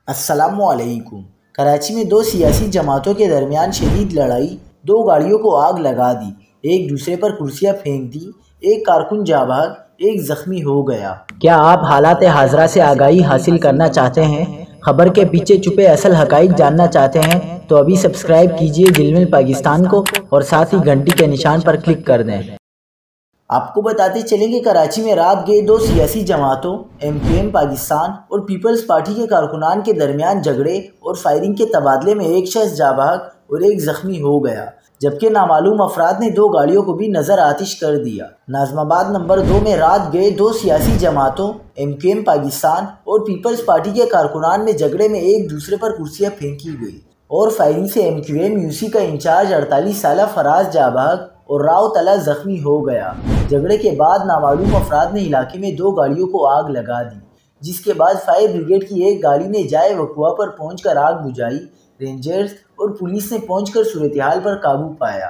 السلام علیکم۔ کراچی میں دو سیاسی جماعتوں کے درمیان شدید لڑائی، دو گاڑیوں کو آگ لگا دی، ایک دوسرے پر کرسیاں پھینک دی، ایک کارکن جاں بحق، ایک زخمی ہو گیا۔ کیا آپ حالات حاضرہ سے آگاہی حاصل کرنا چاہتے ہیں؟ خبر کے پیچھے چھپے اصل حقائق جاننا چاہتے ہیں تو ابھی سبسکرائب کیجئے دل مل پاکستان کو اور ساتھ ہی گھنٹی کے نشان پر کلک کر دیں۔ آپ کو بتاتے چلیں کہ کراچی میں رات گئے دو سیاسی جماعتوں MQM پاکستان اور پیپلز پارٹی کے کارکنان کے درمیان جھگڑے اور فائرنگ کے تبادلے میں ایک شخص جاں بحق اور ایک زخمی ہو گیا، جبکہ نامعلوم افراد نے دو گاڑیوں کو بھی نظر آتش کر دیا۔ ناظم آباد نمبر 2 میں رات گئے دو سیاسی جماعتوں MQM پاکستان اور پیپلز پارٹی کے کارکنان میں جھگڑے میں ایک دوسرے پر کرسیاں پھینکی گئی اور فائرنگ سے MQM UC کا انچارج 48 سالہ فراز جاں بحق اور راؤ طلعہ زخمی ہو گیا۔ جھگڑے کے بعد نامعلوم افراد نے علاقے میں دو گاڑیوں کو آگ لگا دی، جس کے بعد فائر بریگیڈ کی ایک گاڑی نے جائے وقوع پر پہنچ کر آگ بجھائی۔ رینجرز اور پولیس نے پہنچ کر صورتحال پر قابو پایا۔